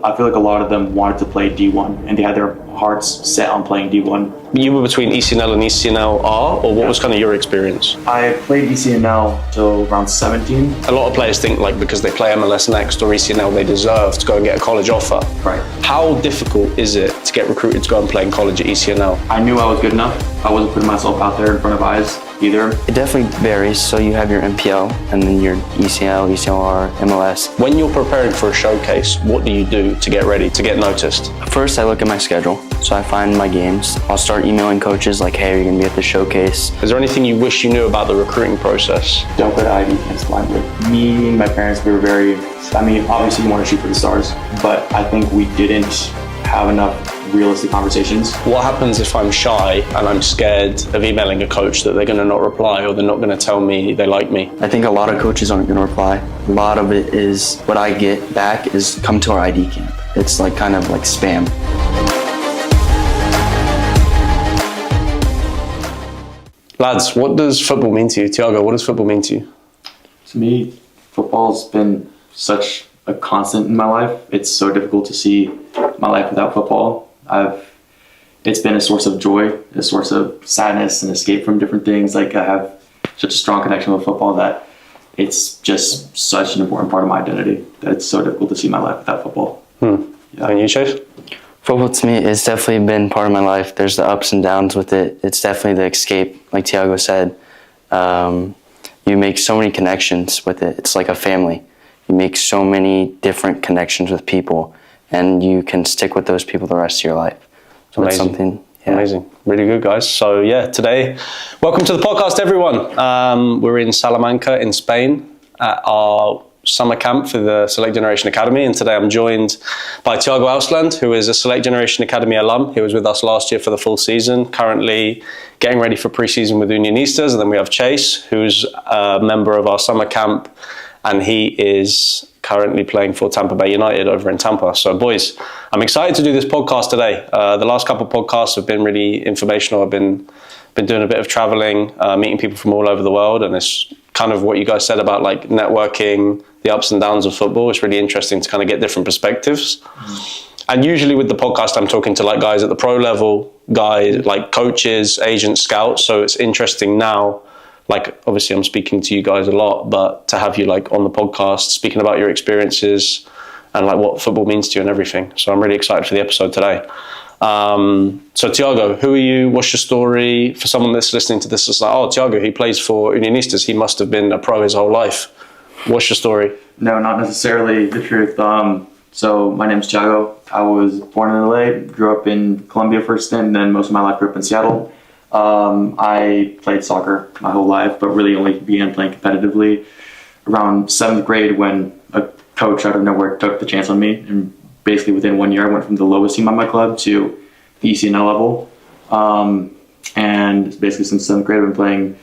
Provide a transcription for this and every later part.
I feel like a lot of them wanted to play D1 and they had their hearts set on playing D1. You were between ECNL and ECNL-R, or what was kind of your experience? I played ECNL till around 17. A lot of players think like because they play MLS Next or ECNL, they deserve to go and get a college offer. Right. How difficult is it to get recruited to go and play in college at ECNL? I knew I was good enough. I wasn't putting myself out there in front of eyes either. It definitely varies. So you have your MPL and then your ECNL, ECNL-R, MLS. When you're preparing for a showcase, what do you do to get ready, to get noticed? First, I look at my schedule. So I find my games. I'll start emailing coaches like, hey, are you going to be at the showcase? Is there anything you wish you knew about the recruiting process? Don't go to ID camps blindly. Me and my parents, we were obviously you want to shoot for the stars, but I think we didn't have enough realistic conversations. What happens if I'm shy and I'm scared of emailing a coach that they're going to not reply or they're not going to tell me they like me? I think a lot of coaches aren't going to reply. A lot of it is, what I get back is come to our ID camp. It's like kind of like spam. Lads, what does football mean to you? Tiago, what does football mean to you? To me, football's been such a constant in my life. It's so difficult to see my life without football. It's been a source of joy, a source of sadness and escape from different things. Like I have such a strong connection with football that it's just such an important part of my identity that it's so difficult to see my life without football. Yeah. And you, Chase? Football to me has definitely been part of my life. There's the ups and downs with it. It's definitely the escape, like Tiago said. You make so many connections with it. It's like a family. You make so many different connections with people, and you can stick with those people the rest of your life. So Amazing. That's something. Yeah. Amazing. Really good, guys. So yeah, today, welcome to the podcast, everyone. We're in Salamanca in Spain at our summer camp for the Select Generation Academy, and today I'm joined by Tiago Ausland, who is a Select Generation Academy alum. He was with us last year for the full season, currently getting ready for pre-season with Unionistas. And then we have Chase, who's a member of our summer camp, and he is currently playing for Tampa Bay United over in Tampa. So boys, I'm excited to do this podcast today. The last couple of podcasts have been really informational. I've been doing a bit of traveling, meeting people from all over the world, and it's kind of what you guys said about like networking, the ups and downs of football. It's really interesting to kind of get different perspectives. And usually with the podcast, I'm talking to like guys at the pro level, guys like coaches, agents, scouts. So it's interesting now, like obviously I'm speaking to you guys a lot, but to have you like on the podcast, speaking about your experiences and like what football means to you and everything. So I'm really excited for the episode today. So Tiago, who are you? What's your story? For someone that's listening to this, it's like, oh, Tiago, he plays for Unionistas. He must have been a pro his whole life. What's your story? No, not necessarily the truth. So my name's Tiago. I was born in LA, grew up in Colombia first, and then most of my life grew up in Seattle. I played soccer my whole life, but really only began playing competitively around 7th grade when a coach out of nowhere took the chance on me. And basically within 1 year, I went from the lowest team on my club to the ECNL level. And basically since 7th grade, I've been playing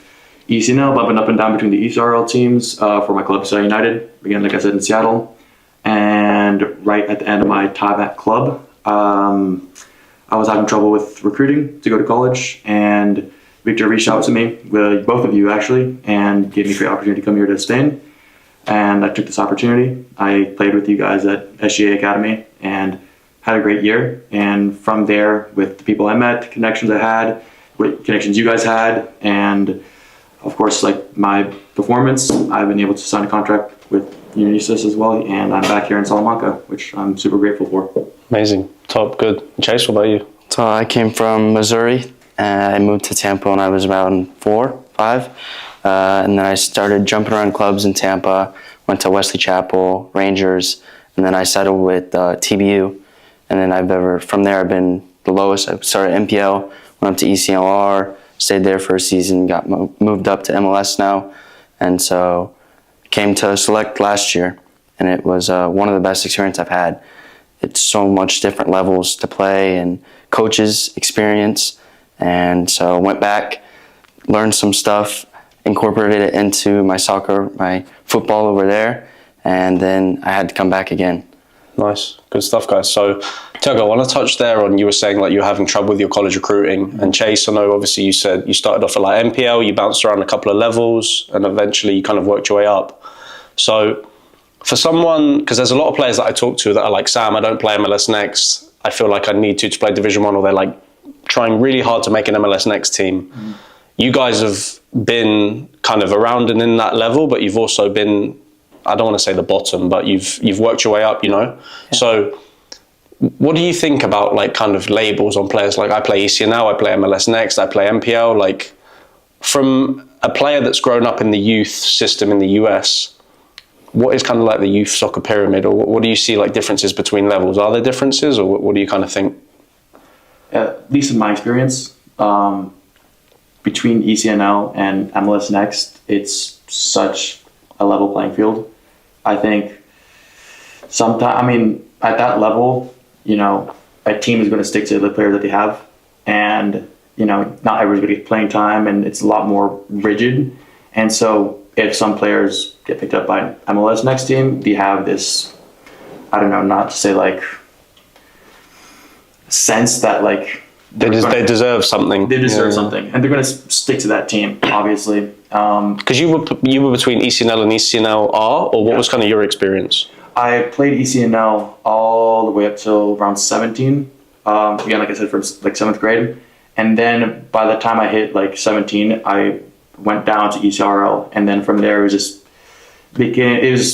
ECNL, bumping up and down between the ECRL teams for my club, Seattle United. Again, like I said, in Seattle. And right at the end of my time at club, I was having trouble with recruiting to go to college, and Victor reached out to me, both of you actually, and gave me a great opportunity to come here to Spain. And I took this opportunity. I played with you guys at SGA Academy and had a great year. And from there, with the people I met, the connections I had, with connections you guys had, and of course, like my performance, I've been able to sign a contract with Unionistas as well, and I'm back here in Salamanca, which I'm super grateful for. Amazing. Top. Good. Chase, what about you? So I came from Missouri, and I moved to Tampa when I was around 4, 5. And then I started jumping around clubs in Tampa, went to Wesley Chapel, Rangers, and then I settled with TBU. And then from there I've been the lowest. I started MPL, went up to ECNL-R, stayed there for a season, got moved up to MLS now. And so came to Select last year, and it was one of the best experiences I've had. It's so much different levels to play and coaches experience. And so I went back, learned some stuff, incorporated it into my soccer, my football over there, and then I had to come back again. Nice. Good stuff, guys. So, Tiago, I want to touch there on, you were saying like you were having trouble with your college recruiting. And Chase, I know obviously you said you started off at like MPL, you bounced around a couple of levels, and eventually you kind of worked your way up. So, For someone, because there's a lot of players that I talk to that are like, Sam, I don't play MLS Next. I feel like I need to play Division 1, or they're like trying really hard to make an MLS Next team. You guys have been kind of around and in that level, but you've also been, I don't want to say the bottom, but you've worked your way up, you know? Yeah. So what do you think about like kind of labels on players? Like I play ECNL, I play MLS Next, I play MPL. Like from a player that's grown up in the youth system in the US, what is kind of like the youth soccer pyramid, or what do you see like differences between levels? Are there differences, or what do you kind of think? At least in my experience, between ECNL and MLS Next, it's such a level playing field. I think sometimes, I mean, at that level, you know, a team is going to stick to the players that they have, and you know, not everybody's going to get playing time, and it's a lot more rigid. And so, if some players get picked up by an MLS Next team, they have this, I don't know, not to say like sense that like they deserve something. They deserve something, and they're going to stick to that team, obviously. Because you were between ECNL and ECNL-R, or what was kind of your experience? I played ECNL all the way up till around 17. Again, like I said, from like 7th grade, and then by the time I hit like 17, I went down to ECRL, and then from there it was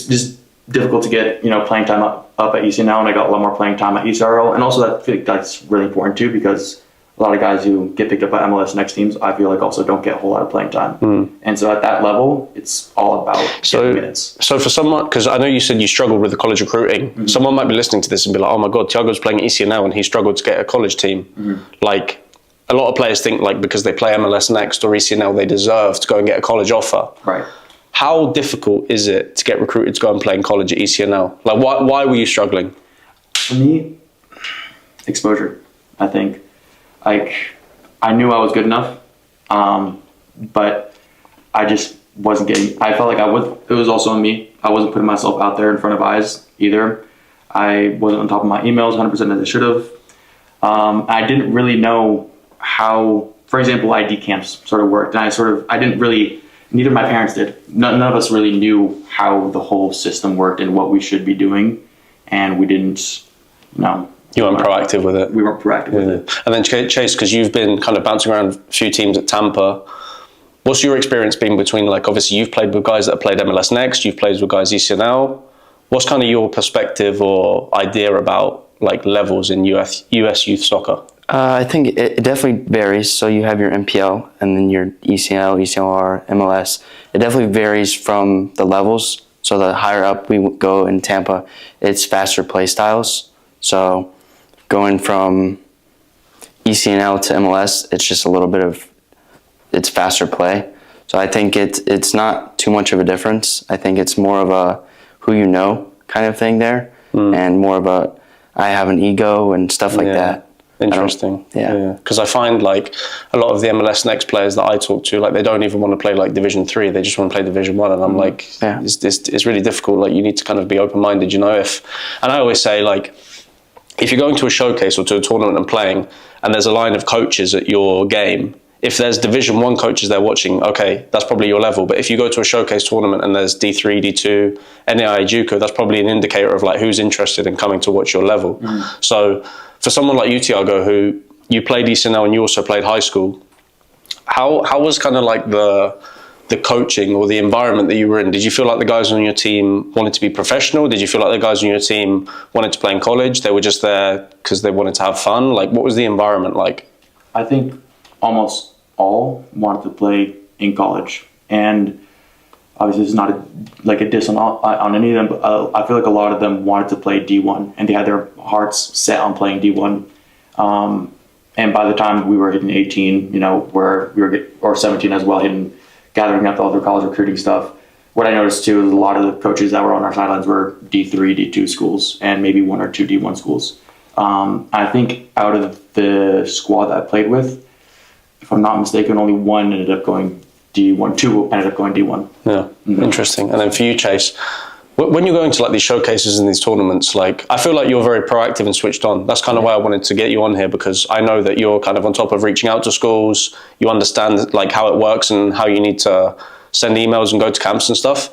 just difficult to get, you know, playing time up at ECNL, and I got a lot more playing time at ECRL, and also I feel like that's really important too, because a lot of guys who get picked up by MLS Next teams, I feel like also don't get a whole lot of playing time. And so at that level, it's all about getting minutes. So for someone, because I know you said you struggled with the college recruiting, someone might be listening to this and be like, oh my God, Thiago's playing at ECNL and he struggled to get a college team. Like a lot of players think like because they play MLS Next or ECNL, they deserve to go and get a college offer. Right. How difficult is it to get recruited to go and play in college at ECNL? Like why were you struggling? For me, exposure, I think. Like, I knew I was good enough, but I just wasn't getting, I felt like it was also on me. I wasn't putting myself out there in front of eyes either. I wasn't on top of my emails 100% as I should have. I didn't really know how, for example, ID camps sort of worked. And I didn't really, neither of my parents did. None of us really knew how the whole system worked and what we should be doing. And we didn't, you know. You weren't proactive with it. We weren't proactive with it. And then Chase, because you've been kind of bouncing around a few teams at Tampa, what's your experience been between, like, obviously you've played with guys that have played MLS Next, you've played with guys ECNL. What's kind of your perspective or idea about like levels in US youth soccer? I think it definitely varies. So you have your MPL and then your ECNL, ECNLR, MLS. It definitely varies from the levels. So the higher up we go in Tampa, it's faster play styles. So going from ECNL to MLS, it's just a little bit of, it's faster play. So I think it's not too much of a difference. I think it's more of a who you know kind of thing there, and more of a I have an ego and stuff like that. Interesting. Yeah. Because I find like a lot of the MLS Next players that I talk to, like they don't even want to play like Division 3. They just want to play Division 1. And I'm like, it's really difficult. Like you need to kind of be open-minded, you know. And I always say like, if you're going to a showcase or to a tournament and playing, and there's a line of coaches at your game, if there's Division 1 coaches there watching, okay, that's probably your level. But if you go to a showcase tournament and there's D3, D2, NAI, JUCO, that's probably an indicator of like who's interested in coming to watch your level. So for someone like you, Thiago, who you played ECNL and you also played high school, how was kind of like the coaching or the environment that you were in? Did you feel like the guys on your team wanted to be professional? Did you feel like the guys on your team wanted to play in college? They were just there because they wanted to have fun? Like, what was the environment like? I think almost all wanted to play in college. And obviously it's not a diss on any of them, but I feel like a lot of them wanted to play D1 and they had their hearts set on playing D1. And by the time we were hitting 18, you know, or 17 as well, gathering up all their college recruiting stuff, what I noticed too is a lot of the coaches that were on our sidelines were D3, D2 schools and maybe 1 or 2 D1 schools. I think out of the squad that I played with, if I'm not mistaken, only one ended up going D1, 2 ended up going D1. Yeah, interesting. And then for you, Chase, when you're going to like these showcases and these tournaments, like I feel like you're very proactive and switched on. That's kind of why I wanted to get you on here, because I know that you're kind of on top of reaching out to schools. You understand like how it works and how you need to send emails and go to camps and stuff.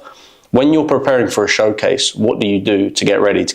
When you're preparing for a showcase, what do you do to get ready to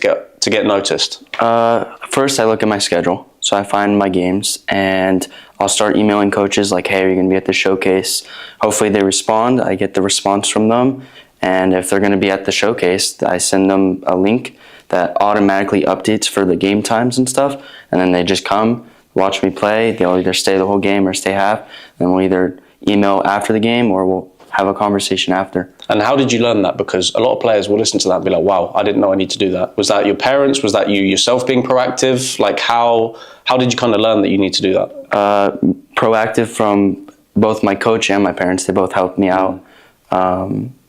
get noticed? First, I look at my schedule. So I find my games and I'll start emailing coaches like, hey, are you going to be at the showcase? Hopefully they respond. I get the response from them. And if they're going to be at the showcase, I send them a link that automatically updates for the game times and stuff. And then they just come, watch me play. They'll either stay the whole game or stay half. And we'll either email after the game or we'll have a conversation after. And how did you learn that? Because a lot of players will listen to that and be like, wow, I didn't know I need to do that. Was that your parents? Was that you yourself being proactive? Like how did you kind of learn that you need to do that? Proactive from both my coach and my parents. They both helped me out.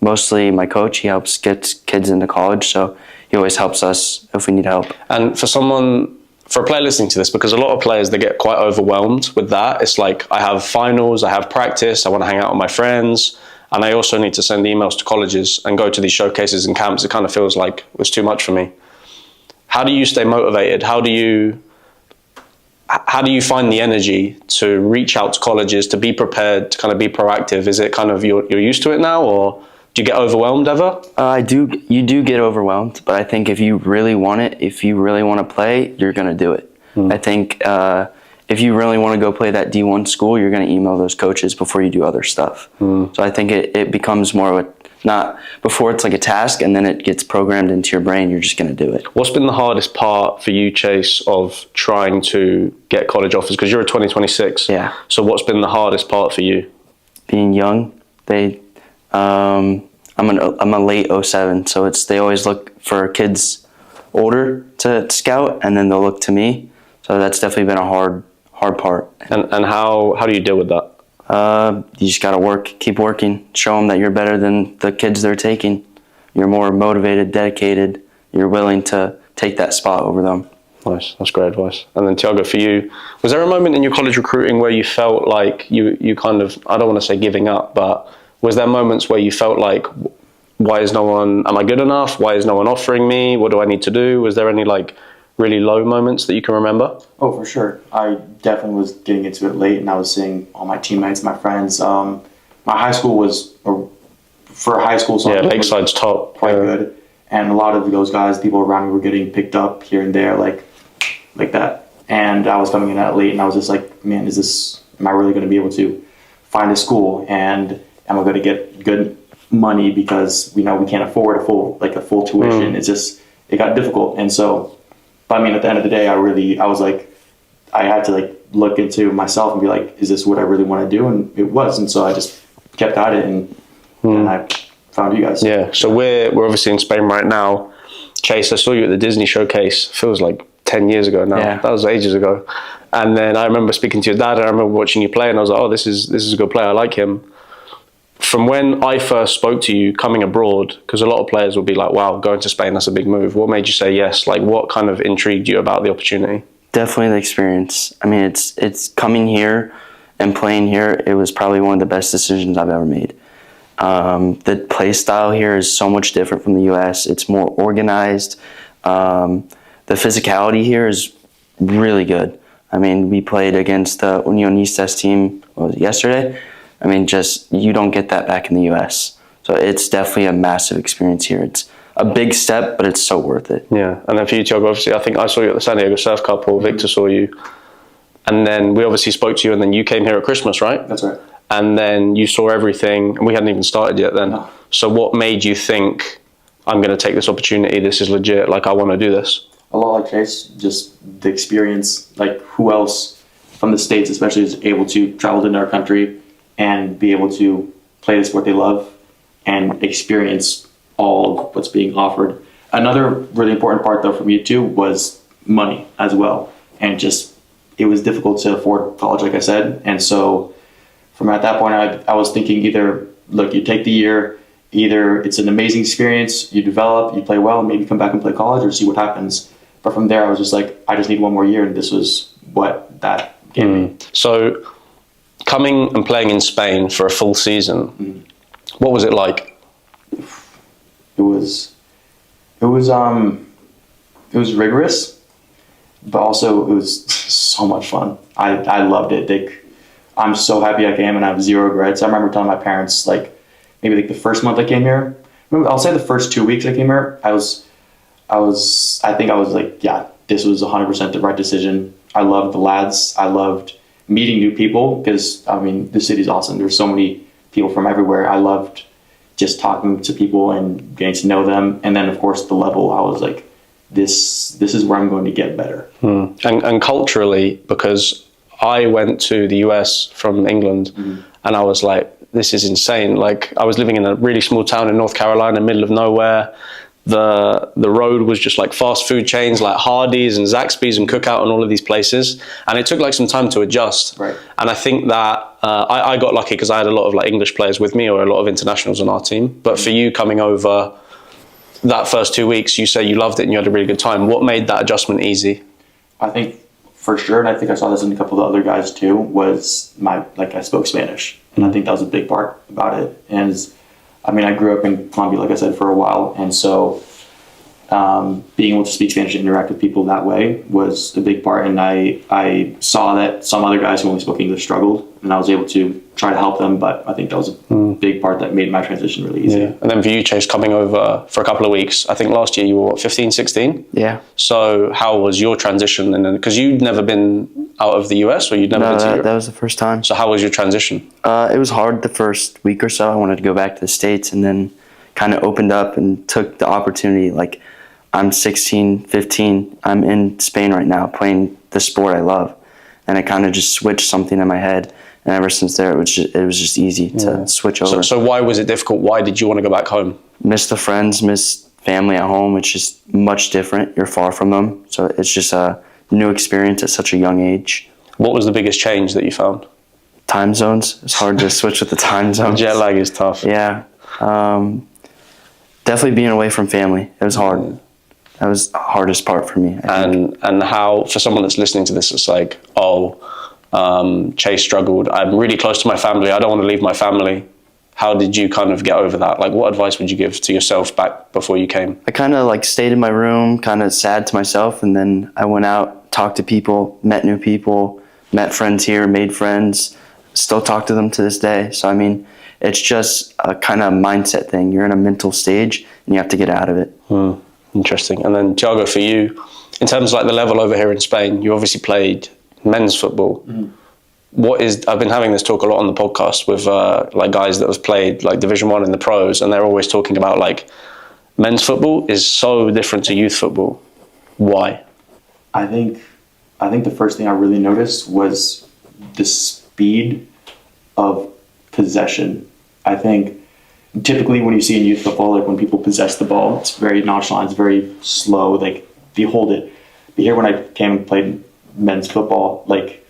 Mostly my coach, he helps get kids into college, so he always helps us if we need help. And for a player listening to this, because a lot of players, they get quite overwhelmed with that. It's like, I have finals, I have practice, I want to hang out with my friends, and I also need to send emails to colleges and go to these showcases and camps. It kind of feels like it was too much for me. How do you stay motivated? How do you find the energy to reach out to colleges, to be prepared, to kind of be proactive? Is it kind of you're used to it now, or do you get overwhelmed ever? You do get overwhelmed, but I think if you really want it, if you really want to play, you're going to do it. I think if you really want to go play that D1 school, you're going to email those coaches before you do other stuff. So I think it becomes more of not before it's like a task and then it gets programmed into your brain, you're just going to do it. What's been the hardest part for you, Chase, of trying to get college offers? Because you're a 2026. Yeah. So what's been the hardest part for you? Being young, I'm a late 07, so they always look for kids older to scout, and then they'll look to me. So that's definitely been a hard part. And how do you deal with that? You just got to keep working, show them that you're better than the kids they're taking. You're more motivated, dedicated. You're willing to take that spot over them. Nice, that's great advice. And then Thiago, for you, was there a moment in your college recruiting where you felt like you kind of, I don't want to say giving up, but was there moments where you felt like, am I good enough? Why is no one offering me? What do I need to do? Was there any like really low moments that you can remember? Oh, for sure. I definitely was getting into it late, and I was seeing all my teammates, my friends. My high school for high school, yeah, Lakeside's top, quite good, and a lot of those guys, people around me, were getting picked up here and there, like that. And I was coming in at late, and I was just like, man, am I really going to be able to find a school, and am I going to get good money, because we can't afford a full tuition. It got difficult, and so. But I mean, at the end of the day, I had to look into myself and be like, is this what I really want to do? And it was, and so I just kept at it, and I found you guys. Yeah. So we're obviously in Spain right now. Chase, I saw you at the Disney showcase. Feels like 10 years ago now. Yeah. That was ages ago. And then I remember speaking to your dad. And I remember watching you play, and I was like, oh, this is a good player. I like him. From when I first spoke to you coming abroad, because a lot of players will be like, wow, going to Spain, that's a big move. What made you say yes? Like, what kind of intrigued you about the opportunity? Definitely the experience. I mean, it's coming here and playing here. It was probably one of the best decisions I've ever made. The play style here is so much different from the U.S. It's more organized. The physicality here is really good. I mean, we played against the Unionistas team yesterday. I mean, you don't get that back in the U.S. So it's definitely a massive experience here. It's a big step, but it's so worth it. Yeah, and then for you, Thiago, obviously, I think I saw you at the San Diego Surf Cup, or Victor saw you. And then we obviously spoke to you, and then you came here at Christmas, right? That's right. And then you saw everything, and we hadn't even started yet then. No. So what made you think, I'm going to take this opportunity, this is legit, I want to do this? A lot like Chase, just the experience, who else from the States especially is able to travel to our country and be able to play the sport they love and experience all of what's being offered. Another really important part, though, for me, too, was money as well. And it was difficult to afford college, like I said. And so from at that point, I was thinking either, look, you take the year, either it's an amazing experience, you develop, you play well, and maybe come back and play college or see what happens. But from there, I was just like, I just need one more year, and this was what that gave me. So coming and playing in Spain for a full season, what was it like? It was rigorous, but also it was so much fun. I loved it. I'm so happy I came, and I have zero regrets. I remember telling my parents, maybe the first month I came here, I'll say the first 2 weeks I came here, I think I was like, yeah, this was 100% the right decision. I loved the lads. I loved meeting new people because, I mean, the city's awesome. There's so many people from everywhere. I loved just talking to people and getting to know them. And then, of course, the level, I was like, this is where I'm going to get better. And culturally, because I went to the US from England, and I was like, this is insane. Like, I was living in a really small town in North Carolina, middle of nowhere. The road was just like fast food chains like Hardee's and Zaxby's and Cookout and all of these places. And it took like some time to adjust. Right. And I think that I got lucky because I had a lot of like English players with me or a lot of internationals on our team. But for you coming over that first 2 weeks, you say you loved it and you had a really good time. What made that adjustment easy? I think for sure, and I think I saw this in a couple of other guys too, was I spoke Spanish. And I think that was a big part about it. And I mean, I grew up in Colombia, like I said, for a while. And so being able to speak Spanish and interact with people that way was a big part. And I saw that some other guys who only spoke English struggled, and I was able to try to help them. But I think that was a big part that made my transition really easy. Yeah. And then for you, Chase, coming over for a couple of weeks, I think last year you were, what, 15, 16? Yeah. So how was your transition? And then, because you'd never been out of the US or you'd never been to Europe? That was the first time. So how was your transition? It was hard the first week or so. I wanted to go back to the States, and then kind of opened up and took the opportunity. Like, I'm 16, 15. I'm in Spain right now playing the sport I love. And it kind of just switched something in my head. And ever since there, it was just easy to switch over. So why was it difficult? Why did you want to go back home? Miss the friends, miss family at home. It's just much different. You're far from them. So it's just a new experience at such a young age. What was the biggest change that you found? Time zones. It's hard to switch with the time zones. Jet lag is tough. Yeah. Definitely being away from family. It was hard. That was the hardest part for me, I think. And how, for someone that's listening to this, it's like, Chase struggled. I'm really close to my family. I don't want to leave my family. How did you kind of get over that? Like, what advice would you give to yourself back before you came? I kind of like stayed in my room, kind of sad to myself, and then I went out, talked to people, met new people, met friends here, made friends, still talk to them to this day. So, I mean, it's just a kind of mindset thing. You're in a mental stage, and you have to get out of it. Interesting. And then, Thiago, for you, in terms of like the level over here in Spain, you obviously played men's football. I've been having this talk a lot on the podcast with like guys that have played like Division 1 in the pros, and they're always talking about like men's football is so different to youth football. Why? I think the first thing I really noticed was the speed of possession. I think typically when you see in youth football, like when people possess the ball, it's very nonchalant, it's very slow, like they hold it. But here when I came and played men's football, like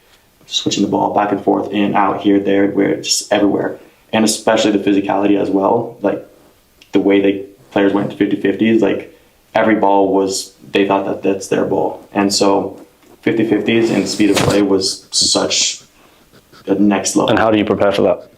switching the ball back and forth, in, out, here, there, where, just everywhere. And especially the physicality as well, like the way players went to 50-50s, like every ball they thought that's their ball. And so 50-50s and speed of play was such a next level. And how do you prepare for that?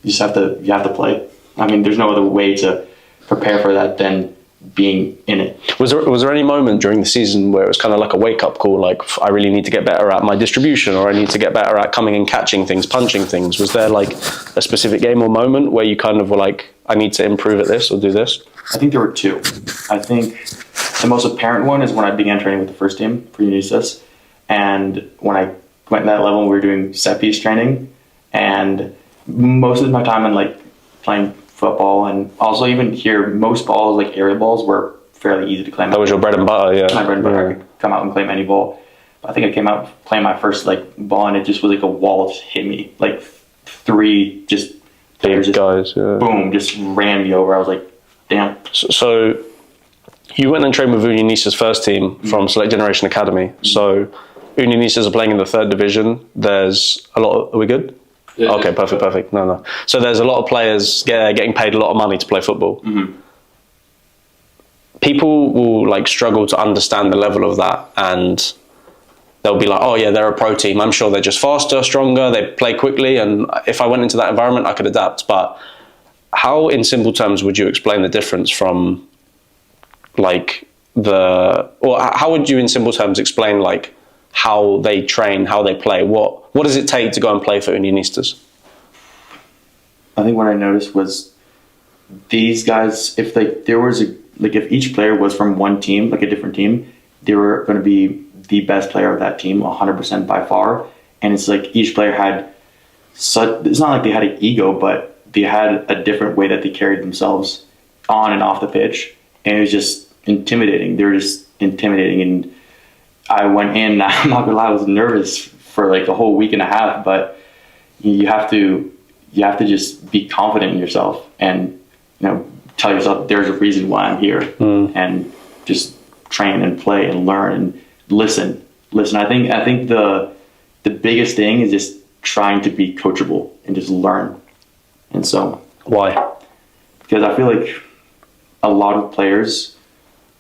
You just have to play. I mean, there's no other way to prepare for that than being in it. Was there any moment during the season where it was kind of like a wake-up call, like I really need to get better at my distribution, or I need to get better at coming and catching things, punching things? Was there like a specific game or moment where you kind of were like, I need to improve at this or do this? I think there were two. I think the most apparent one is when I began training with the first team for Unionistas, and when I went to that level, we were doing set piece training, and most of my time in like playing football, and also even here, most balls, like aerial balls, were fairly easy to claim. That was your bread and butter, yeah. My bread and butter. I could come out and claim any ball. But I think I came out playing my first like ball, and it just was like a wall just hit me. Like three just big guys, yeah. Boom, just ran me over. I was like, damn. So you went and trained with Unionistas first team from Select Generation Academy. So Unionistas are playing in the 3rd division. There's a lot. Are we good? Yeah, okay, perfect. No. So there's a lot of players getting paid a lot of money to play football. People will like struggle to understand the level of that, and they'll be like, oh yeah, they're a pro team. I'm sure they're just faster, stronger, they play quickly, and if I went into that environment, I could adapt. But how, in simple terms, would you explain the difference from like how would you in simple terms explain like how they train, how they play? What does it take to go and play for Unionistas? I think what I noticed was these guys, if if each player was from one team, like a different team, they were going to be the best player of that team 100% by far. And it's like each player had it's not like they had an ego, but they had a different way that they carried themselves on and off the pitch. And it was just intimidating. They were just intimidating. And I went in, I'm not gonna lie, I was nervous for like a whole week and a half, but you have to just be confident in yourself and, tell yourself there's a reason why I'm here, and just train and play and learn and listen. I think the biggest thing is just trying to be coachable and just learn. And so Why? because I feel like a lot of players,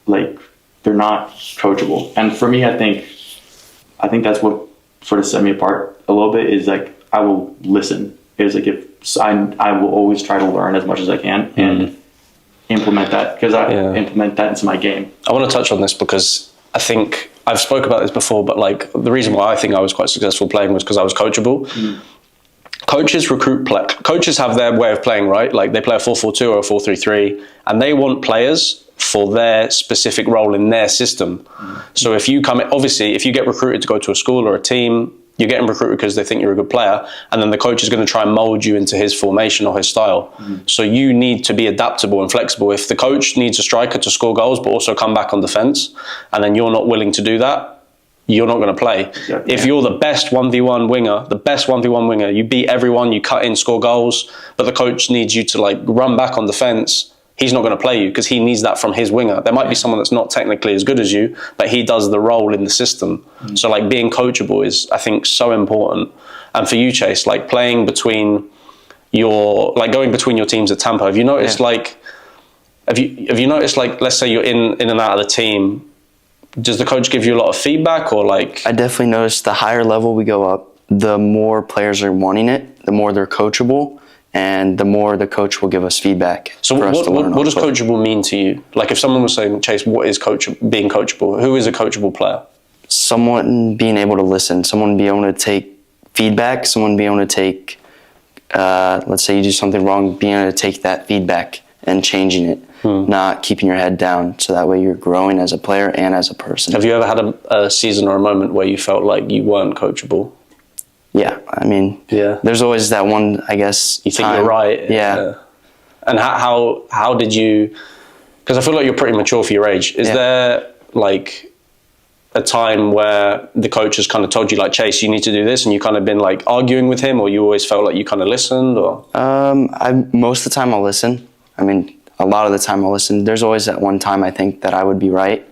like, they're not coachable. And for me, I think that's what sort of set me apart a little bit, is like I will listen. It's like I will always try to learn as much as I can and implement that, because I implement that into my game. I want to touch on this because I think I've spoke about this before, but like the reason why I think I was quite successful playing was because I was coachable. Coaches coaches have their way of playing, right? Like they play a 4-4-2 or a 4-3-3, and they want players for their specific role in their system. So if you get recruited to go to a school or a team, you're getting recruited because they think you're a good player, and then the coach is going to try and mold you into his formation or his style. So you need to be adaptable and flexible. If the coach needs a striker to score goals but also come back on defense, and then you're not willing to do that, you're not going to play. If you're the best 1v1 winger, you beat everyone, you cut in, score goals, but the coach needs you to like run back on defense, he's not going to play you because he needs that from his winger. There might be someone that's not technically as good as you, but he does the role in the system. So like being coachable is, I think, so important. And for you, Chase, like playing between going between your teams at Tampa, have you noticed have you noticed, like, let's say you're in and out of the team, does the coach give you a lot of feedback, or like? I definitely noticed the higher level we go up, the more players are wanting it, the more they're coachable, and the more the coach will give us feedback. So what does coachable mean to you? Like if someone was saying, Chase, what is being coachable? Who is a coachable player? Someone being able to listen, someone being able to take feedback, someone being able to take, let's say you do something wrong, being able to take that feedback and changing it, not keeping your head down, so that way you're growing as a player and as a person. Have you ever had a season or a moment where you felt like you weren't coachable? Yeah, I mean, there's always that one, I guess. You think you're right. Yeah. And how did you, because I feel like you're pretty mature for your age. Is there like a time where the coach has kind of told you, like, Chase, you need to do this, and you kind of been like arguing with him, or you always felt like you kind of listened, or? Most of the time I'll listen. I mean, a lot of the time I'll listen. There's always that one time I think that I would be right,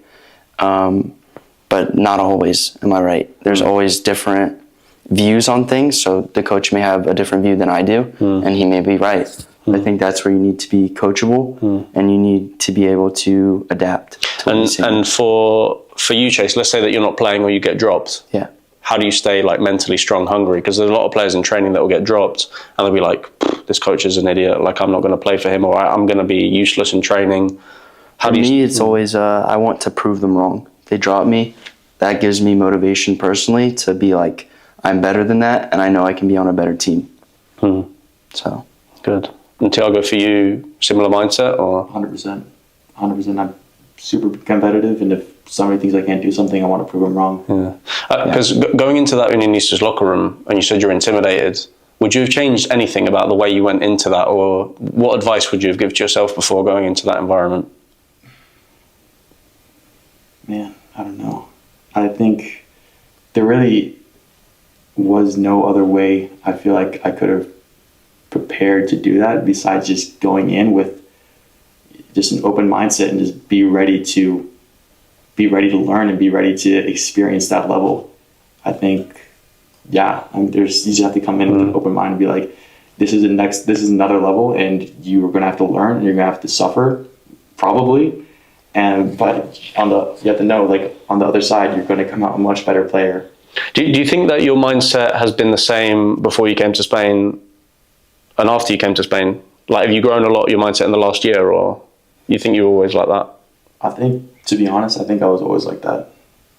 but not always am I right. There's always different views on things, so the coach may have a different view than I do, and he may be right. I think that's where you need to be coachable, and you need to be able to adapt to what he's saying. And for you, Chase, let's say that you're not playing or you get dropped. Yeah. How do you stay like mentally strong, hungry? Because there's a lot of players in training that will get dropped and they'll be like, this coach is an idiot, like I'm not going to play for him, or I'm going to be useless in training. For me, it's always, I want to prove them wrong. They drop me. That gives me motivation personally to be like, I'm better than that, and I know I can be on a better team. So. Good. And Thiago, for you, similar mindset, or? 100%. 100%. I'm super competitive, and if somebody thinks I can't do something, I want to prove them wrong. Because going into that Unionistas locker room, and you said you're intimidated, would you have changed anything about the way you went into that, or what advice would you have given to yourself before going into that environment? Man, I don't know. I think there really was no other way I feel like I could have prepared to do that besides just going in with just an open mindset and just be ready to learn and be ready to experience that level. I think, you just have to come in with an open mind and be like, this is another level, and you're going to have to learn, and you're going to have to suffer, probably. But you have to know, like, on the other side, you're going to come out a much better player. Do you think that your mindset has been the same before you came to Spain and after you came to Spain? Like, have you grown a lot, your mindset, in the last year, or you think you were always like that? I think, to be honest, I think I was always like that.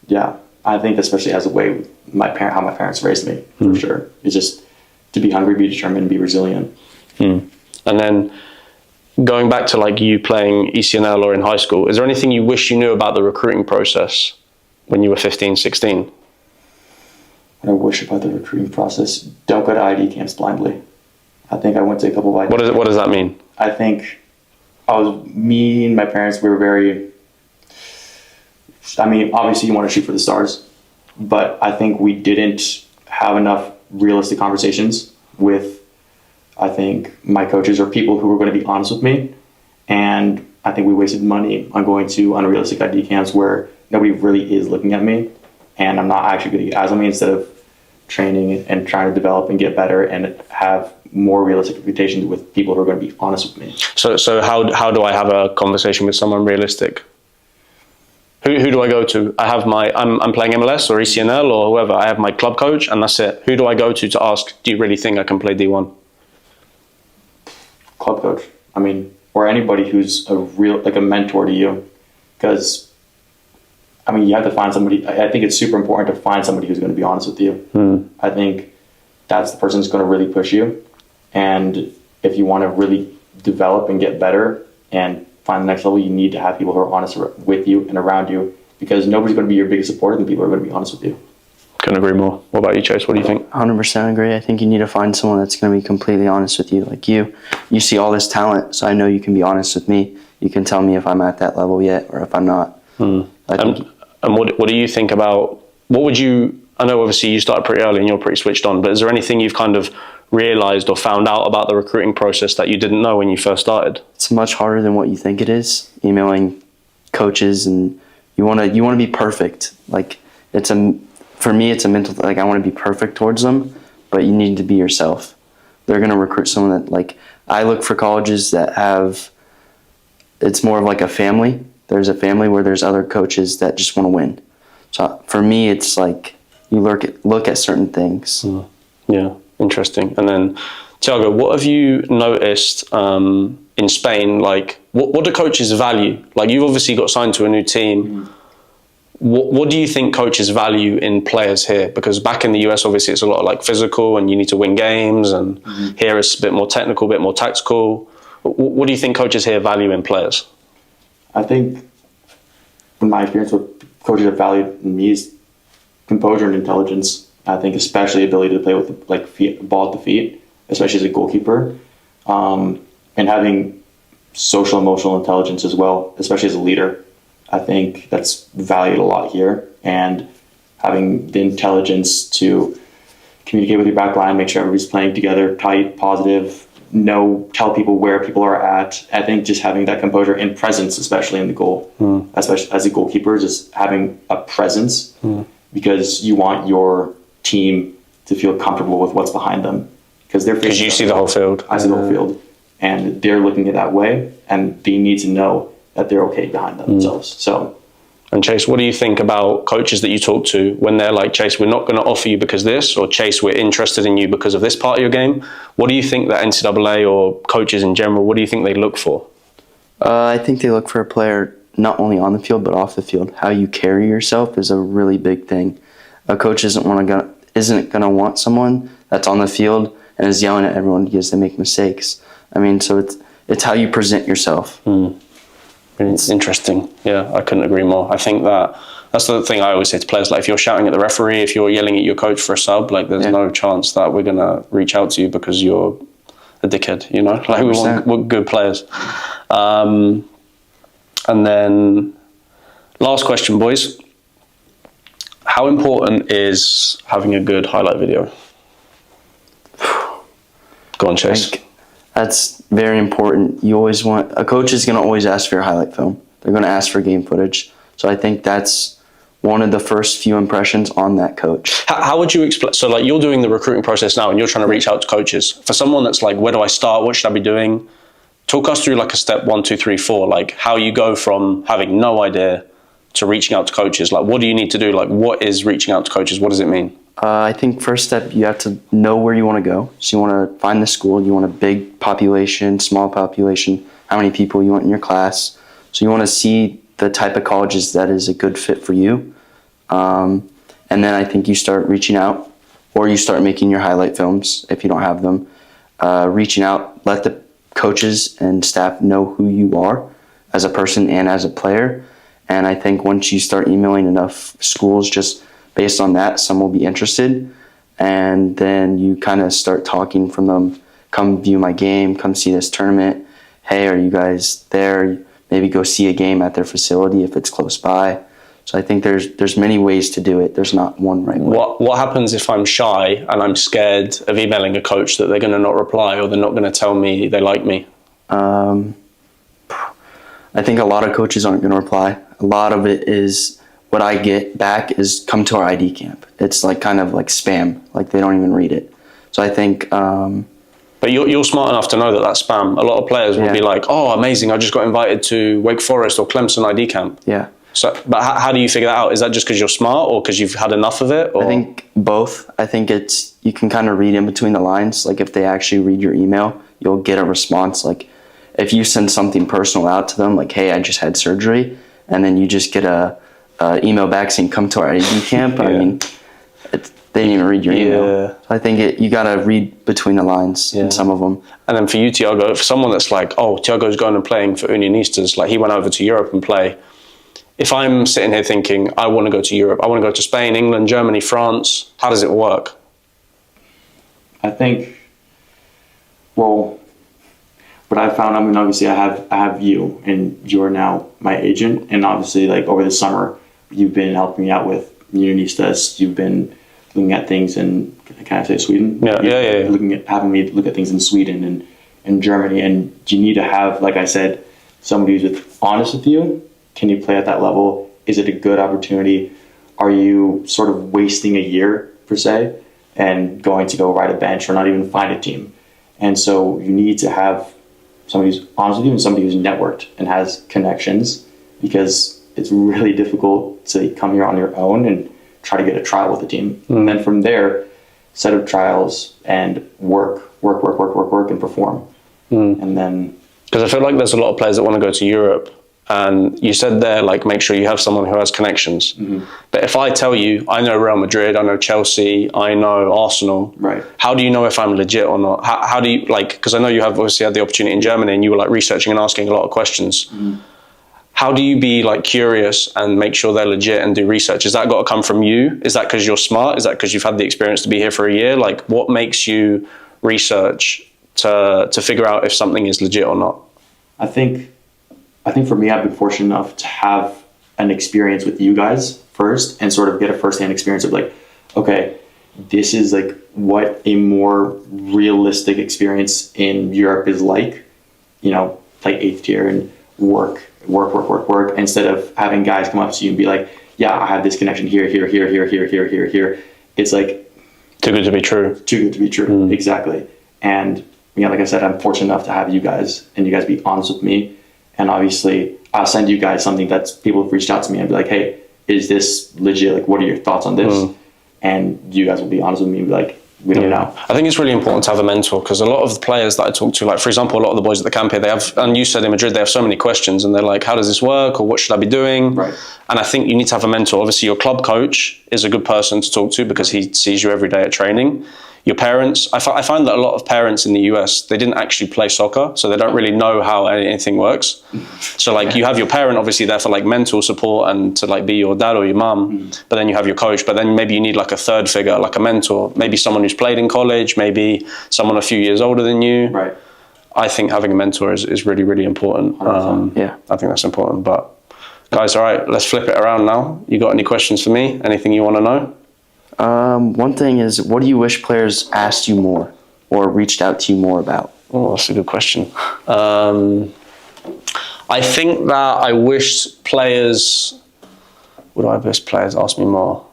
Yeah. I think especially as a way how my parents raised me, for sure. It's just to be hungry, be determined, be resilient. And then going back to like you playing ECNL or in high school, is there anything you wish you knew about the recruiting process when you were 15, 16? I wish about the recruiting process. Don't go to ID camps blindly. I think I went to a couple of ID camps. What does that mean? I think me and my parents, we were very, I mean, obviously you want to shoot for the stars, but I think we didn't have enough realistic conversations with, I think, my coaches or people who were going to be honest with me. And I think we wasted money on going to unrealistic ID camps where nobody really is looking at me and I'm not actually going to get eyes on me, instead of training and trying to develop and get better and have more realistic expectations with people who are going to be honest with me. So how do I have a conversation with someone realistic? Who do I go to? I have I'm playing MLS or ECNL or whoever. I have my club coach and that's it. Who do I go to ask, do you really think I can play D1? Club coach. I mean, or anybody who's a mentor to you. Because, I mean, you have to find somebody. I think it's super important to find somebody who's going to be honest with you. I think that's the person who's going to really push you. And if you want to really develop and get better and find the next level, you need to have people who are honest with you and around you, because nobody's going to be your biggest supporter than people who are going to be honest with you. Couldn't agree more. What about you, Chase? What do you think? 100% agree. I think you need to find someone that's going to be completely honest with you. Like you see all this talent, so I know you can be honest with me. You can tell me if I'm at that level yet or if I'm not. And what do you think about, I know obviously you started pretty early and you're pretty switched on, but is there anything you've kind of realized or found out about the recruiting process that you didn't know when you first started? It's much harder than what you think it is. Emailing coaches, and you want to be perfect. Like for me, it's a mental, like I want to be perfect towards them, but you need to be yourself. They're going to recruit someone that, like, I look for colleges that have, it's more of like a family. There's a family where there's other coaches that just want to win. So for me, it's like you look at certain things. Yeah, interesting. And then, Thiago, what have you noticed in Spain? Like, what do coaches value? Like, you've obviously got signed to a new team. What do you think coaches value in players here? Because back in the US, obviously, it's a lot of like physical and you need to win games. And here it's a bit more technical, a bit more tactical. What do you think coaches here value in players? I think, from my experience, what coaches have valued in me is composure and intelligence. I think especially ability to play with ball at the feet, especially as a goalkeeper, and having social emotional intelligence as well, especially as a leader. I think that's valued a lot here, and having the intelligence to communicate with your back line, make sure everybody's playing together, tight, positive, tell people where people are at. I think just having that composure and presence, especially in the goal, especially as a goalkeeper, just having a presence, because you want your team to feel comfortable with what's behind them, because you see the whole field. I see the whole field, and they're looking at that way, and they need to know that they're okay behind themselves. So, and Chase, what do you think about coaches that you talk to when they're like, Chase, we're not going to offer you because this, or Chase, we're interested in you because of this part of your game? What do you think that NCAA or coaches in general, what do you think they look for? I think they look for a player not only on the field but off the field. How you carry yourself is a really big thing. A coach isn't going to want someone that's on the field and is yelling at everyone because they make mistakes. I mean, so it's how you present yourself. It's interesting. Yeah, I couldn't agree more. I think that's the thing I always say to players. Like, if you're shouting at the referee, if you're yelling at your coach for a sub, like, there's no chance that we're gonna reach out to you because you're a dickhead. You know, like we're good players. And then, last question, boys. How important is having a good highlight video? Go on, Chase. That's very important. You always want, a coach is going to always ask for your highlight film. They're going to ask for game footage. So I think that's one of the first few impressions on that coach. How would you explain? So, like, you're doing the recruiting process now and you're trying to reach out to coaches. For someone that's like, where do I start? What should I be doing? Talk us through like a step 1, 2, 3, 4, like how you go from having no idea to reaching out to coaches. Like, what do you need to do? Like, what is reaching out to coaches? What does it mean? I think first step, you have to know where you want to go. So you want to find the school. You want a big population, small population, how many people you want in your class. So you want to see the type of colleges that is a good fit for you. And then I think you start reaching out, or you start making your highlight films if you don't have them. Reaching out, let the coaches and staff know who you are as a person and as a player. And I think once you start emailing enough schools, just based on that, some will be interested. And then you kind of start talking from them, come view my game, come see this tournament. Hey, are you guys there? Maybe go see a game at their facility if it's close by. So I think there's many ways to do it. There's not one right way. What happens if I'm shy and I'm scared of emailing a coach that they're going to not reply or they're not going to tell me they like me? I think a lot of coaches aren't going to reply. A lot of it is what I get back is come to our ID camp. It's like kind of like spam. Like they don't even read it. So I think. But you're smart enough to know that that's spam. A lot of players will be like, "Oh, amazing! I just got invited to Wake Forest or Clemson ID camp." Yeah. So, but how do you figure that out? Is that just because you're smart or because you've had enough of it? Or? I think both. I think you can kind of read in between the lines. Like if they actually read your email, you'll get a response. Like if you send something personal out to them, like, hey, I just had surgery, and then you just get a email back saying, come to our ID camp. I mean, they didn't even read your email. So I think you got to read between the lines in some of them. And then for you, Tiago, for someone that's like, oh, Tiago's going and playing for Unionistas, like he went over to Europe and play. If I'm sitting here thinking, I want to go to Europe, I want to go to Spain, England, Germany, France, how does it work? I think, well, what I found, I mean, obviously I have you, and you're now my agent, and obviously like over the summer, you've been helping me out with Unionistas, you've been looking at things in, can I say Sweden? Yeah. Having me look at things in Sweden and Germany, and you need to have, like I said, somebody who's honest with you. Can you play at that level? Is it a good opportunity? Are you sort of wasting a year, per se, and going to go ride a bench or not even find a team? And so you need to have somebody who's honest with you and somebody who's networked and has connections, because it's really difficult to come here on your own and try to get a trial with a team. And then from there, set up trials and work and perform. And then... Because I feel like there's a lot of players that want to go to Europe. And you said there, like, make sure you have someone who has connections. But if I tell you, I know Real Madrid, I know Chelsea, I know Arsenal. Right. How do you know if I'm legit or not? How do you, like, because I know you have obviously had the opportunity in Germany and you were like researching and asking a lot of questions. How do you be like curious and make sure they're legit and do research? Has that got to come from you? Is that because you're smart? Is that because you've had the experience to be here for a year? Like, what makes you research to figure out if something is legit or not? I think for me, I've been fortunate enough to have an experience with you guys first and sort of get a firsthand experience of like, okay, this is like what a more realistic experience in Europe is like, you know, like 8th tier and work, instead of having guys come up to you and be like, yeah, I have this connection here. It's like too good to be true. Too good to be true. Exactly. And yeah, like I said, I'm fortunate enough to have you guys and you guys be honest with me. And obviously I'll send you guys something that's people have reached out to me and be like, hey, is this legit? Like, what are your thoughts on this? And you guys will be honest with me and be like, we don't know. I think it's really important to have a mentor, because a lot of the players that I talk to, like for example, a lot of the boys at the camp here, they have, and you said in Madrid, they have so many questions and they're like, how does this work? Or what should I be doing? Right. And I think you need to have a mentor. Obviously your club coach is a good person to talk to because he sees you every day at training. Your parents, I find that a lot of parents in the US, they didn't actually play soccer, so they don't really know how anything works. So like you have your parent obviously there for like mental support and to like be your dad or your mum, but then you have your coach, but then maybe you need like a third figure, like a mentor, maybe someone who's played in college, maybe someone a few years older than you. Right. I think having a mentor is really, really important. Yeah. I think that's important. But guys, all right, let's flip it around now. You got any questions for me? Anything you want to know? One thing is, what do you wish players asked you more or reached out to you more about? Oh, that's a good question. I think that I wish players, what do I wish players ask me more?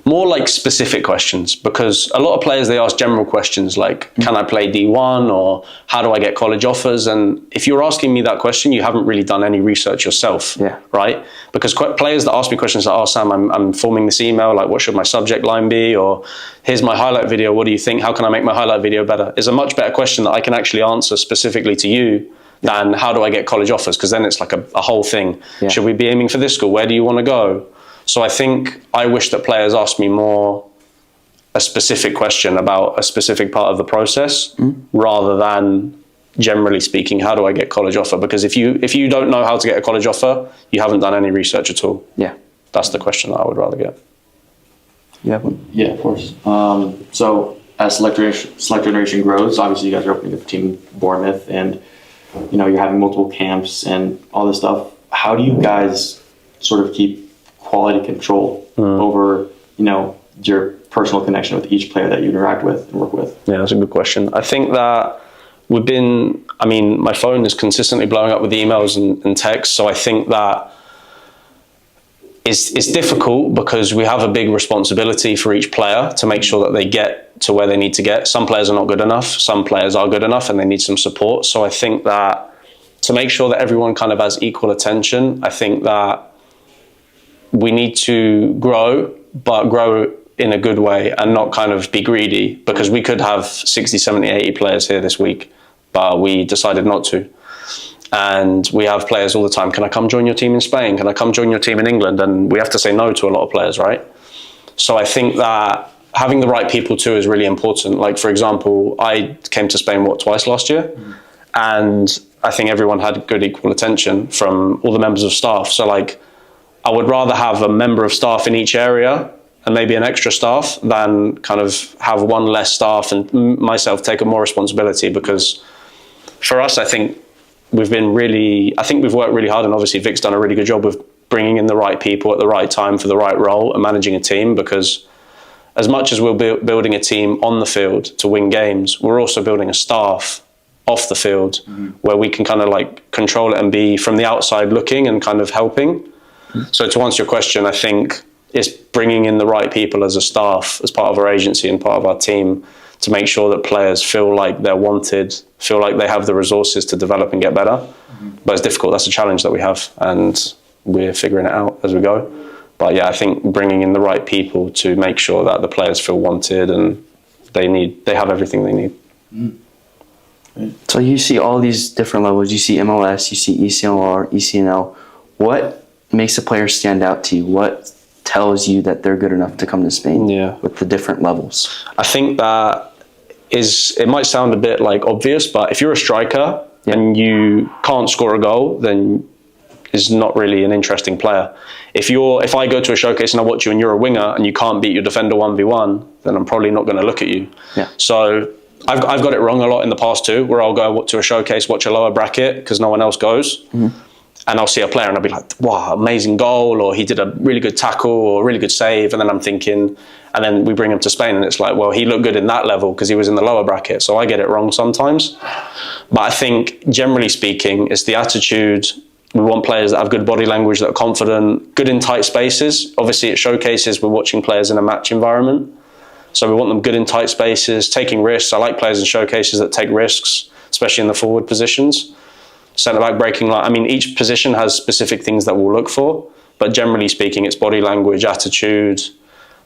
More like specific questions, because a lot of players, they ask general questions like, can I play D1 or how do I get college offers? And if you're asking me that question, you haven't really done any research yourself, right? Because players that ask me questions like, oh, Sam, I'm forming this email, like what should my subject line be? Or here's my highlight video, what do you think? How can I make my highlight video better? Is a much better question that I can actually answer specifically to you than how do I get college offers? Because then it's like a whole thing. Should we be aiming for this school? Where do you want to go? So I think I wish that players asked me more a specific question about a specific part of the process rather than generally speaking, how do I get college offer? Because if you don't know how to get a college offer, you haven't done any research at all. Yeah. That's the question that I would rather get. You have one? Yeah, of course. So as Select Generation grows, obviously you guys are opening up a team in Bournemouth, and you're having multiple camps and all this stuff. How do you guys sort of keep quality control over your personal connection with each player that you interact with and work with? Yeah, that's a good question. I think that my phone is consistently blowing up with emails and texts, so I think that it's difficult because we have a big responsibility for each player to make sure that they get to where they need to get. Some players are not good enough, some players are good enough and they need some support. So I think that to make sure that everyone kind of has equal attention, I think that we need to grow, but grow in a good way and not kind of be greedy, because we could have 60, 70, 80 players here this week, but we decided not to. And we have players all the time. Can I come join your team in Spain? Can I come join your team in England? And we have to say no to a lot of players, right? So I think that having the right people too is really important. Like, for example, I came to Spain, twice last year? And I think everyone had good equal attention from all the members of staff. So like, I would rather have a member of staff in each area and maybe an extra staff than kind of have one less staff and myself take more responsibility, because for us, I think we've worked really hard, and obviously Vic's done a really good job of bringing in the right people at the right time for the right role and managing a team, because as much as we're building a team on the field to win games, we're also building a staff off the field where we can kind of like control it and be from the outside looking and kind of helping. So to answer your question, I think it's bringing in the right people as a staff, as part of our agency and part of our team, to make sure that players feel like they're wanted, feel like they have the resources to develop and get better. But it's difficult. That's a challenge that we have, and we're figuring it out as we go. But yeah, I think bringing in the right people to make sure that the players feel wanted and they have everything they need. So you see all these different levels. You see MLS, you see ECLR, ECNL. What makes a player stand out to you? What tells you that they're good enough to come to Spain with the different levels? I think that it might sound a bit like obvious, but if you're a striker and you can't score a goal, then is not really an interesting player. If I go to a showcase and I watch you and you're a winger and you can't beat your defender 1v1, then I'm probably not going to look at you. Yeah. So I've got it wrong a lot in the past too, where I'll go to a showcase, watch a lower bracket because no one else goes. And I'll see a player and I'll be like, wow, amazing goal, or he did a really good tackle or a really good save. And then I'm thinking, and then we bring him to Spain and it's like, well, he looked good in that level because he was in the lower bracket. So I get it wrong sometimes. But I think generally speaking, it's the attitude. We want players that have good body language, that are confident, good in tight spaces. Obviously at showcases, we're watching players in a match environment. So we want them good in tight spaces, taking risks. I like players in showcases that take risks, especially in the forward positions. Centre-back, breaking line. I mean, each position has specific things that we'll look for, but generally speaking, it's body language, attitude.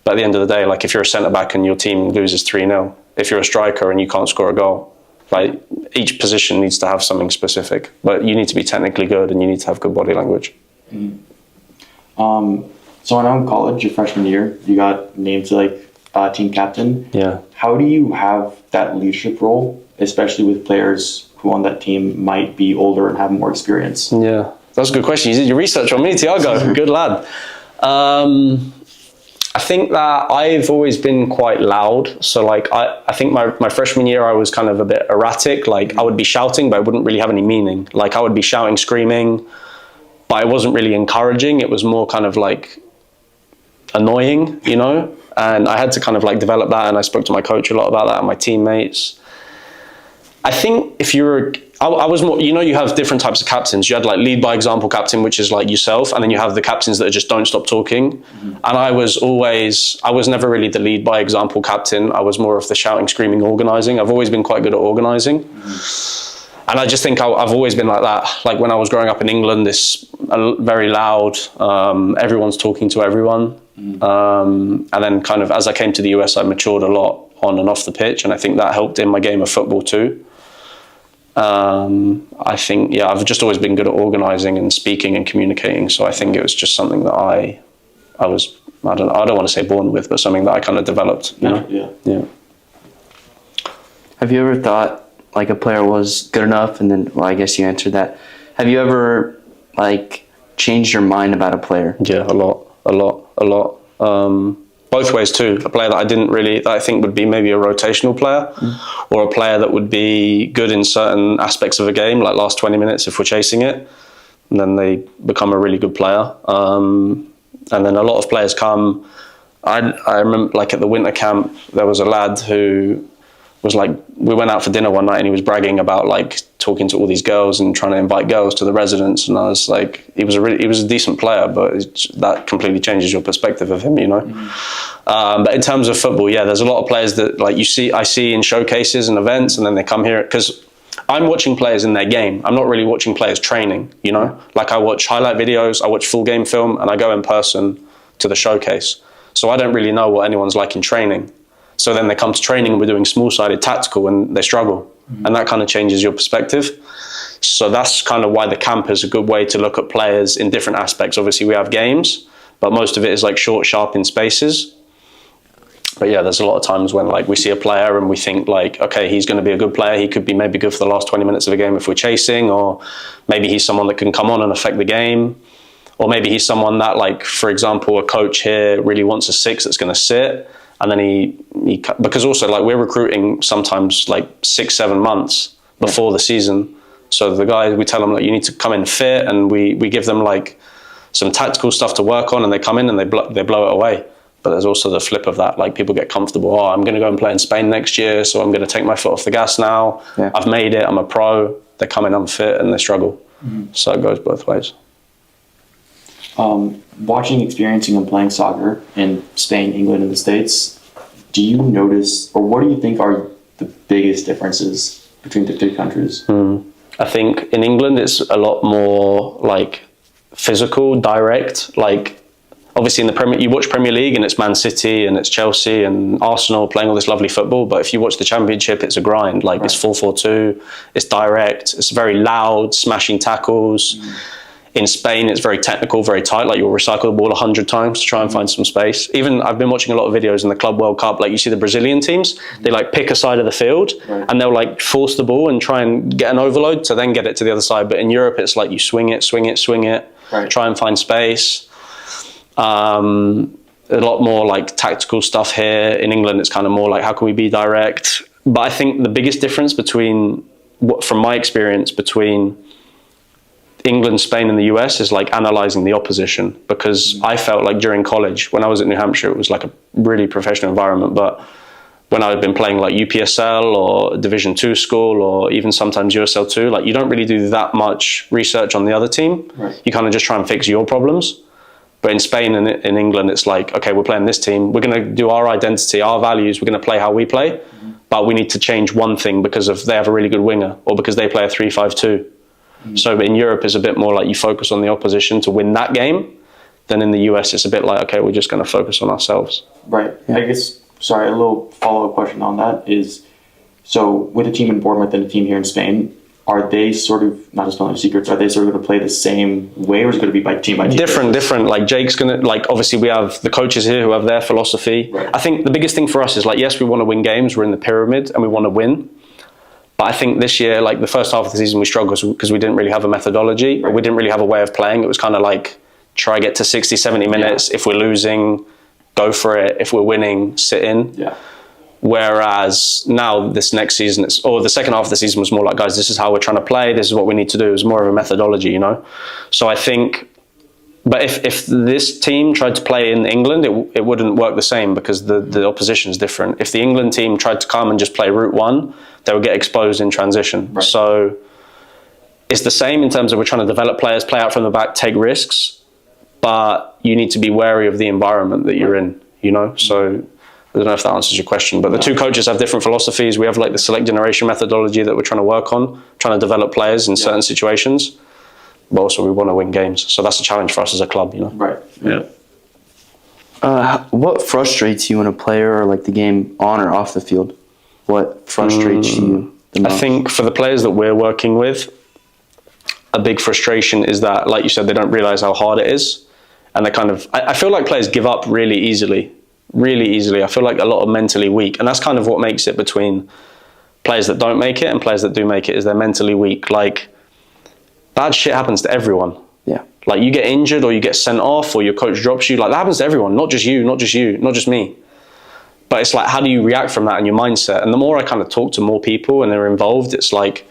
But at the end of the day, like if you're a centre-back and your team loses 3-0, if you're a striker and you can't score a goal, like each position needs to have something specific. But you need to be technically good and you need to have good body language. So I know in college, your freshman year, you got named to like team captain. Yeah. How do you have that leadership role, especially with players who on that team might be older and have more experience? Yeah, that's a good question. You did your research on me, Tiago. Good lad. I think that I've always been quite loud. So like, I think my freshman year, I was kind of a bit erratic. Like I would be shouting, but it wouldn't really have any meaning. Like I would be shouting, screaming, but it wasn't really encouraging. It was more kind of like annoying, you know? And I had to kind of like develop that. And I spoke to my coach a lot about that and my teammates. I think if I was more, you have different types of captains. You had like lead by example captain, which is like yourself. And then you have the captains that just don't stop talking. And I was never really the lead by example captain. I was more of the shouting, screaming, organizing. I've always been quite good at organizing. And I just think I've always been like that. Like when I was growing up in England, very loud, everyone's talking to everyone. And then kind of as I came to the US, I matured a lot on and off the pitch. And I think that helped in my game of football too. I think, I've just always been good at organising and speaking and communicating. So I think it was just something that I don't want to say born with, but something that I kind of developed. You know? Yeah. Have you ever thought like a player was good enough, and then, well, I guess you answered that. Have you ever like changed your mind about a player? Yeah, a lot. Both ways too. A player that that I think would be maybe a rotational player, or a player that would be good in certain aspects of a game, like last 20 minutes if we're chasing it, and then they become a really good player. And then a lot of players come. I remember, like, at the winter camp, there was a lad who was like, we went out for dinner one night and he was bragging about like talking to all these girls and trying to invite girls to the residence, and I was like, he was a decent player, but that completely changes your perspective of him, you know. But in terms of football, yeah, there's a lot of players that like I see in showcases and events, and then they come here because I'm watching players in their game. I'm not really watching players training, you know. Like, I watch highlight videos, I watch full game film, and I go in person to the showcase. So I don't really know what anyone's like in training. So then they come to training and we're doing small-sided tactical and they struggle. And that kind of changes your perspective. So that's kind of why the camp is a good way to look at players in different aspects. Obviously we have games, but most of it is like short, sharp in spaces. But yeah, there's a lot of times when like we see a player and we think like, okay, he's going to be a good player. He could be maybe good for the last 20 minutes of a game if we're chasing, or maybe he's someone that can come on and affect the game. Or maybe he's someone that, like, for example, a coach here really wants a 6 that's going to sit. And then he because also like we're recruiting sometimes like 6-7 months before the season. So the guys, we tell them like, you need to come in fit, and we give them like some tactical stuff to work on, and they come in and they blow it away. But there's also the flip of that, like people get comfortable. Oh, I'm going to go and play in Spain next year, so I'm going to take my foot off the gas now. Yeah. I've made it, I'm a pro. They come in unfit and they struggle. So it goes both ways. Watching, experiencing, and playing soccer in Spain, England, and the States, do you notice, or what do you think are the biggest differences between the two countries? I think in England it's a lot more like physical, direct. Like, obviously in the Premier, you watch Premier League and it's Man City and it's Chelsea and Arsenal playing all this lovely football. But if you watch the Championship, it's a grind. Like, it's 4-4-2. It's direct. It's very loud, smashing tackles. In Spain, it's very technical, very tight. Like, you'll recycle the ball 100 times to try and find some space. Even I've been watching a lot of videos in the Club World Cup. Like, you see the Brazilian teams, they like pick a side of the field and they'll like force the ball and try and get an overload to then get it to the other side. But in Europe, it's like you swing it, try and find space. A lot more like tactical stuff here. In England, it's kind of more like, how can we be direct? But I think the biggest difference from my experience between England, Spain, and the US is like analyzing the opposition, because I felt like during college, when I was at New Hampshire, it was like a really professional environment. But when I've been playing like UPSL or Division 2 school, or even sometimes USL 2, like, you don't really do that much research on the other team. You kind of just try and fix your problems. But in Spain and in England, it's like, okay, we're playing this team. We're going to do our identity, our values. We're going to play how we play. But we need to change one thing because they have a really good winger, or because they play a 3-5-2. So in Europe, it's a bit more like you focus on the opposition to win that game. Then in the US, it's a bit like, okay, we're just going to focus on ourselves. Right. Yeah. I guess, sorry, a little follow-up question on that is, so with a team in Bournemouth and a team here in Spain, are they sort of, not just telling secrets, are they sort of going to play the same way, or is it going to be by team? Different. Like, Jake's going to, like, obviously we have the coaches here who have their philosophy. I think the biggest thing for us is like, yes, we want to win games. We're in the pyramid and we want to win. But I think this year, like the first half of the season, we struggled because we didn't really have a methodology, or we didn't really have a way of playing. It was kind of like, try get to 60, 70 minutes. If we're losing, go for it. If we're winning, sit in. Whereas now, this next season, the second half of the season was more like, guys, this is how we're trying to play. This is what we need to do. It was more of a methodology, you know? So I think, but if this team tried to play in England, it wouldn't work the same, because the opposition is different. If the England team tried to come and just play route one, they would get exposed in transition. So it's the same in terms of, we're trying to develop players, play out from the back, take risks, but you need to be wary of the environment that you're in, you know? So I don't know if that answers your question, but the two coaches have different philosophies. We have like the select generation methodology that we're trying to work on, trying to develop players in certain situations, but also we want to win games. So that's a challenge for us as a club, you know? What frustrates you in a player, or like the game on or off the field? What frustrates you the most? I think for the players that we're working with, a big frustration is that, like you said, they don't realize how hard it is. And they kind of, I feel like players give up really easily. I feel like a lot of mentally weak. And that's kind of what makes it between players that don't make it and players that do make it is they're mentally weak. Like, bad shit happens to everyone. Yeah. Like, you get injured or you get sent off or your coach drops you. Like, that happens to everyone, not just you, not just me. But it's like, how do you react from that and your mindset? And the more I kind of talk to more people and they're involved, it's like,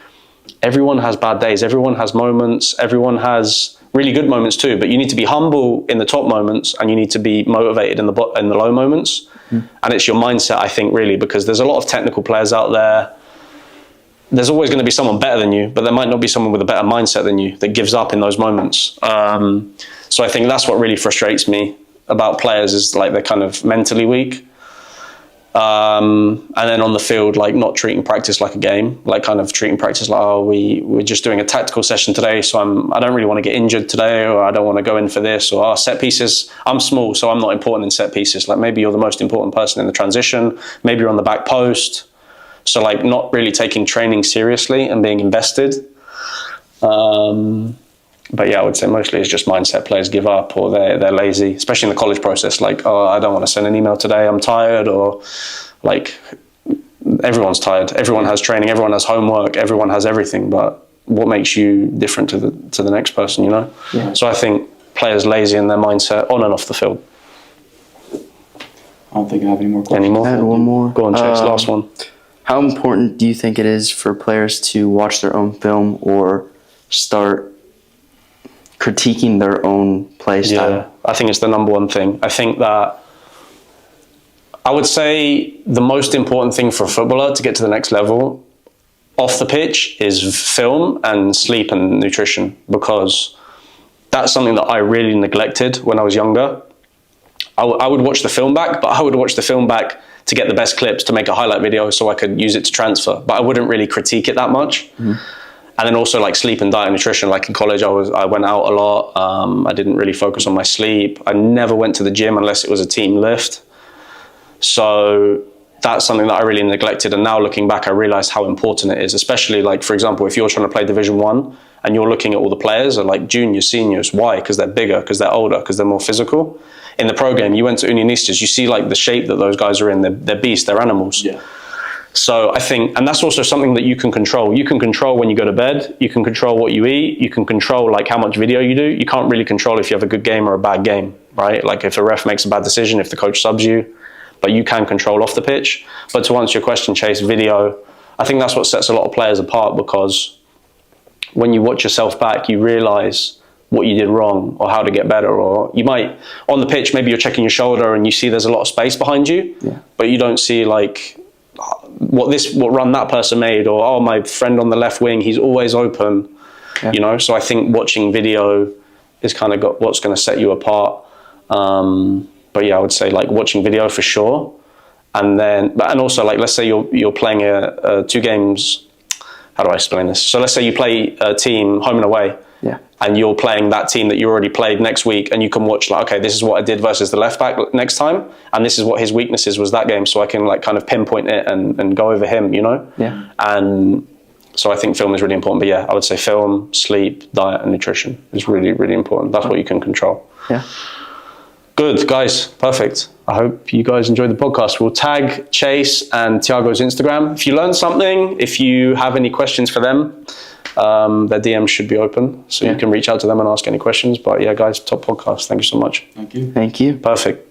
everyone has bad days. Everyone has moments. Everyone has really good moments too. But you need to be humble in the top moments and you need to be motivated in the low moments. And it's your mindset, I think, really, because there's a lot of technical players out there. There's always going to be someone better than you, but there might not be someone with a better mindset than you that gives up in those moments. So I think that's what really frustrates me about players, is like they're kind of mentally weak. And then on the field, like not treating practice like a game, like kind of treating practice like, oh, we're just doing a tactical session today, so I don't really want to get injured today, or I don't want to go in for this, or set pieces, I'm small, so I'm not important in set pieces. Like, maybe you're the most important person in the transition, maybe you're on the back post. So like not really taking training seriously and being invested. But yeah, I would say mostly it's just mindset. Players give up or they're lazy, especially in the college process. Like, oh, I don't want to send an email today, I'm tired. Or like, everyone's tired. Everyone has training, everyone has homework, everyone has everything. But what makes you different to the next person, you know? Yeah. So I think players lazy in their mindset on and off the field. I don't think I have any more questions. Any more? I had one more. Go on, Chase, last one. How important do you think it is for players to watch their own film or start critiquing their own play style? Yeah, I think it's the number one thing. I think that I would say the most important thing for a footballer to get to the next level off the pitch is film and sleep and nutrition, because that's something that I really neglected when I was younger. I would watch the film back, but I would watch the film back to get the best clips to make a highlight video so I could use it to transfer. But I wouldn't really critique it that much. And then also like sleep and diet and nutrition. Like in college, I went out a lot. I didn't really focus on my sleep. I never went to the gym unless it was a team lift. So that's something that I really neglected. And now looking back, I realize how important it is, especially like, for example, if you're trying to play Division 1 and you're looking at all the players are like juniors, seniors. Why? Because they're bigger, because they're older, because they're more physical. In the pro game, you went to Unionistas, you see like the shape that those guys are in. They're beasts, they're animals. Yeah. So I think, and that's also something that you can control. You can control when you go to bed. You can control what you eat. You can control like how much video you do. You can't really control if you have a good game or a bad game, right? Like if a ref makes a bad decision, if the coach subs you, but you can control off the pitch. But to answer your question, Chase, video, I think that's what sets a lot of players apart, because when you watch yourself back, you realize what you did wrong or how to get better. Or you might, on the pitch, maybe you're checking your shoulder and you see there's a lot of space behind you, but you don't see like what run that person made, or, oh, my friend on the left wing, he's always open, you know? So I think watching video is kind of what's going to set you apart. But yeah, I would say like watching video for sure. And then, and also like, let's say you're playing two games. How do I explain this? So let's say you play a team home and away, and you're playing that team that you already played next week, and you can watch like, okay, this is what I did versus the left back next time, and this is what his weaknesses was that game, so I can like kind of pinpoint it and go over him, you know? Yeah. And so I think film is really important. But yeah, I would say film, sleep, diet, and nutrition is really, really important. That's what you can control. Yeah. Good, guys. Perfect. I hope you guys enjoyed the podcast. We'll tag Chase and Thiago's Instagram. If you learned something, if you have any questions for them, their DMs should be open, so you can reach out to them and ask any questions. But yeah, guys, top podcast. Thank you so much. Thank you. Thank you. Perfect.